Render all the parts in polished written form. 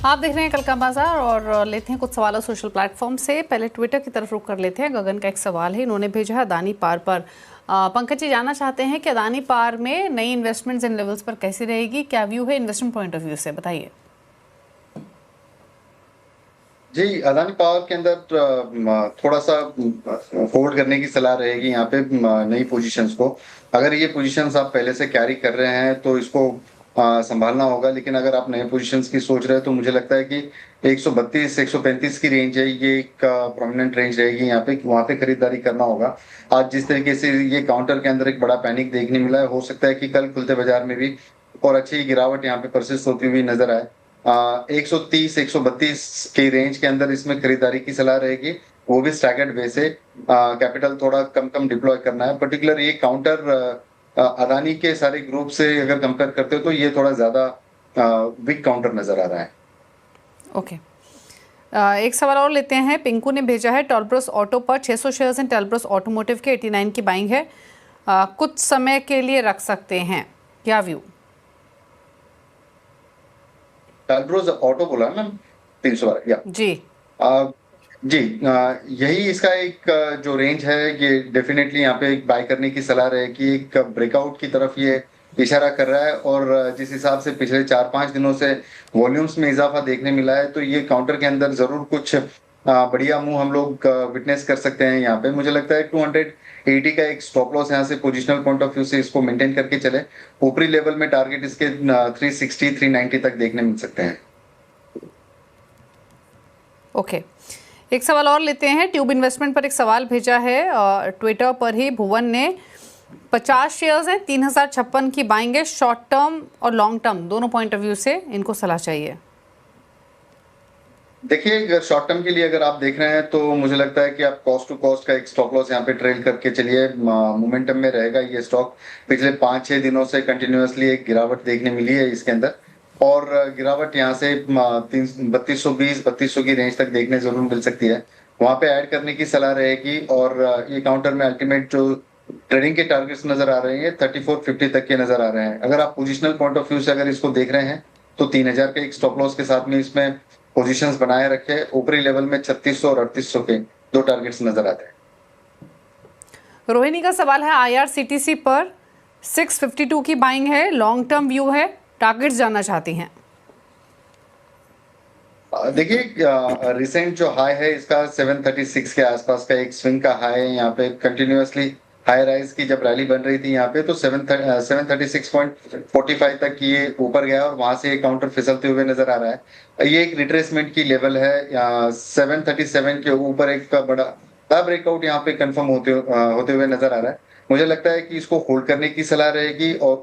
आप देख रहे हैं कल का बाजार और लेते हैं कुछ सवाल सोशल प्लेटफॉर्म से। पहले ट्विटर की तरफ रुख कर लेते हैं। गगन का एक सवाल है, इन्होंने भेजा है अदानी पार पर। पंकज जी जानना चाहते हैं कि अदानी पार में नई इन्वेस्टमेंट्स इन लेवल्स पर कैसी रहेगी, क्या व्यू है इन्वेस्टमेंट पॉइंट ऑफ व्यू से, बताइए। जी, अदानी पावर के अंदर थोड़ा सा होल्ड करने की सलाह रहेगी यहाँ पे नई पोजीशंस को। अगर ये पोजीशंस आप पहले से कैरी कर रहे हैं तो इसको संभालना होगा, लेकिन अगर आप नए पोजीशंस की सोच रहे हैं तो मुझे लगता है कि 132 135 की रेंज है, ये एक प्रोमिनेंट रेंज रहेगी यहाँ पे, वहां पे खरीदारी करना होगा। आज जिस तरीके से ये काउंटर के अंदर एक बड़ा पैनिक देखने मिला है, हो सकता है कि कल खुलते बाजार में भी और अच्छी गिरावट यहाँ पे परसिस्ट होती हुई नजर आए। 130 132 की रेंज के अंदर इसमें खरीदारी की सलाह रहेगी, वो भी स्टैगर्ड वे से। कैपिटल थोड़ा कम कम डिप्लॉय करना है। पर्टिकुलर ये काउंटर अदानी के सारे ग्रुप से अगर कंपेयर करते हो तो ये थोड़ा ज्यादा वीक काउंटर नजर आ रहा है। ओके, एक सवाल और लेते हैं। पिंकू ने भेजा है टॉलब्रोस ऑटो पर 600 शेयर्स हैं टॉलब्रोस ऑटोमोटिव के, 89 की बाइंग है, कुछ समय के लिए रख सकते हैं, क्या व्यू? टॉलब्रोस ऑटो बोला ना 312 या जी जी, यही इसका एक जो रेंज है, ये डेफिनेटली यहाँ पे एक बाय करने की सलाह रहेगी। एक ब्रेकआउट की तरफ ये इशारा कर रहा है और जिस हिसाब से पिछले 4-5 दिनों से वॉल्यूम्स में इजाफा देखने मिला है, तो ये काउंटर के अंदर जरूर कुछ बढ़िया मूव हम लोग विटनेस कर सकते हैं। यहाँ पे मुझे लगता है 280 का एक स्टॉप लॉस यहाँ से पोजिशनल पॉइंट ऑफ व्यू से इसको मेंटेन करके चले। ऊपरी लेवल में टारगेट इसके 360 390 तक देखने मिल सकते हैं। ओके, एक सवाल और लेते हैं। ट्यूब इन्वेस्टमेंट पर एक सवाल भेजा है ट्विटर पर ही, भुवन ने। 50 शेयर्स हैं, 3056 की बाइंग है, शॉर्ट टर्म और लॉन्ग टर्म दोनों पॉइंट ऑफ व्यू से इनको सलाह चाहिए। देखिए, अगर शॉर्ट टर्म के लिए अगर आप देख रहे हैं तो मुझे लगता है कि आप कॉस्ट टू कॉस्ट का एक स्टॉप लॉस यहाँ पे ट्रेल करके चलिए। मोमेंटम में रहेगा ये स्टॉक। पिछले 5-6 दिनों से कंटिन्यूअसली एक गिरावट देखने मिली है इसके अंदर, और गिरावट यहाँ से 3220 की रेंज तक देखने जरूर मिल सकती है। वहां पे ऐड करने की सलाह रहेगी। और ये काउंटर में अल्टीमेट जो ट्रेडिंग के टारगेट्स नजर आ रहे हैं 3450 तक के नजर आ रहे हैं। अगर आप पोजिशनल पॉइंट ऑफ व्यू से अगर इसको देख रहे हैं तो 3000 के एक स्टॉप लॉस के साथ में इसमें पोजीशंस बनाए रखे। ऊपरी लेवल में 3600 और 3800 के दो टारगेट्स नजर आते हैं। रोहिणी का सवाल है IRCTC पर 652 की बाइंग है, लॉन्ग टर्म व्यू है, टारगेट्स जानना चाहती हैं। देखिए, रिसेंट जो हाई है इसका 736 के आसपास का एक स्विंग का हाई है। यहाँ पे कंटिन्यूअसली हाई राइज की जब रैली बन रही थी यहाँ पे, तो 736.45 तक ये ऊपर गया और वहां से ये काउंटर फिसलते हुए नजर आ रहा है। ये एक रिट्रेसमेंट की लेवल है। 737 के ऊपर एक बड़ा ब्रेकआउट यहाँ पे कंफर्म होते हुए नजर आ रहा है। मुझे लगता है कि इसको होल्ड करने की सलाह रहेगी और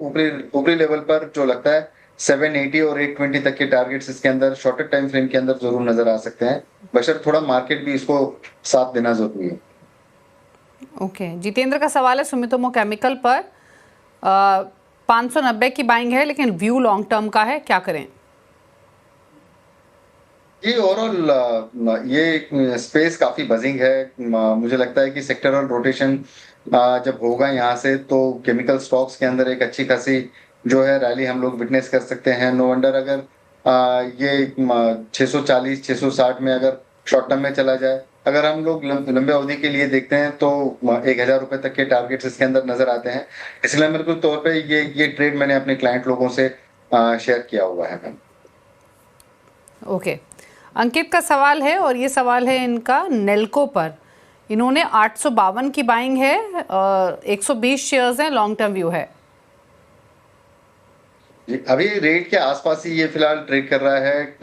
ऊपरी लेवल पर जो लगता है 780 और 820 तक के टारगेट्स इसके अंदर शॉर्टर टाइम फ्रेम के अंदर जरूर नजर आ सकते हैं, बशर्ते थोड़ा मार्केट भी इसको साथ देना जरूरी है। ओके, जितेंद्र का सवाल है सुमितोमो केमिकल पर 590 की बाइंग है, लेकिन व्यू लॉन्ग टर्म का है, क्या करें? ये ओवरऑल ये स्पेस काफी बजिंग है। मुझे लगता है कि सेक्टरल रोटेशन जब होगा यहाँ से तो केमिकल स्टॉक्स के अंदर एक अच्छी खासी जो है रैली हम लोग विटनेस कर सकते हैं। नो वंडर अगर ये 640 660 में अगर शॉर्ट टर्म में चला जाए। अगर हम लोग लंबे अवधि के लिए देखते हैं तो 1000 रुपए तक के टारगेट्स इसके अंदर नजर आते हैं। इसलिए मेरे को तौर पे ये ट्रेड मैंने अपने क्लाइंट लोगों से शेयर किया हुआ है। ओके, अंकित का सवाल है और ये सवाल है इनका नेल्को पर। इन्होंने 852 की बाइंग है, 120 शेयर्स हैं, लॉन्ग टर्म व्यू है। अभी रेट के आसपास ही ये फिलहाल ट्रेड कर रहा है।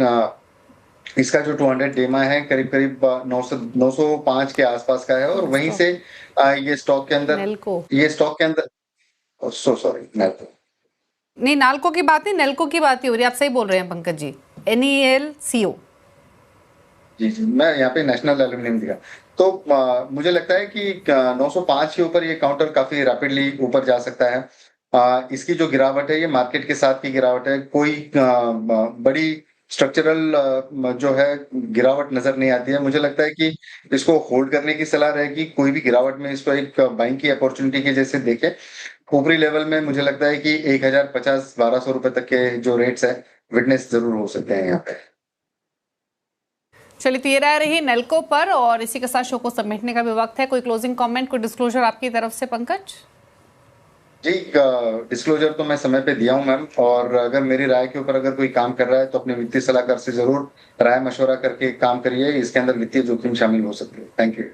इसका जो 200 डेमा है करीब करीब 905 के आसपास का है, और वहीं से ये स्टॉक के अंदर सॉरी नेल्को नहीं, नाल्को की बात नहीं, नेल्को की बात ही हो रही है। आप सही बोल रहे हैं पंकज जी, NELCO। जी, मैं यहाँ पे नेशनल एल्यूमिनियम दिखा। तो मुझे लगता है कि 905 के ऊपर ये काउंटर काफी रैपिडली ऊपर जा सकता है। इसकी जो गिरावट है ये मार्केट के साथ की गिरावट है, कोई बड़ी स्ट्रक्चरल जो है गिरावट नजर नहीं आती है। मुझे लगता है कि इसको होल्ड करने की सलाह रहेगी। कोई भी गिरावट में इसको एक बाइंग की अपॉर्चुनिटी के जैसे देखे। ऊपरी लेवल में मुझे लगता है कि 1050 1200 रुपए तक के जो रेट्स है विटनेस जरूर हो सकते हैं यहाँ पे। चलिए, तो ये राय रही नेल्को पर, और इसी के साथ शो को समेटने का भी वक्त है। कोई क्लोजिंग कमेंट, कोई डिस्क्लोजर आपकी तरफ से पंकज? जी, डिस्क्लोजर तो मैं समय पे दिया हूं मैम, और अगर मेरी राय के ऊपर अगर कोई काम कर रहा है तो अपने वित्तीय सलाहकार से जरूर राय मशवरा करके काम करिए। इसके अंदर वित्तीय जोखिम शामिल हो सकती है। Thank you.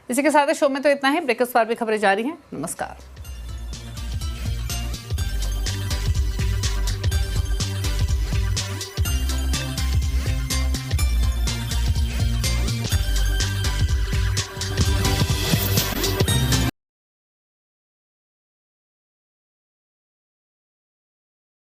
इसी के साथ शो में तो इतना ही। ब्रेकर्स पर भी खबरें जारी हैं। नमस्कार।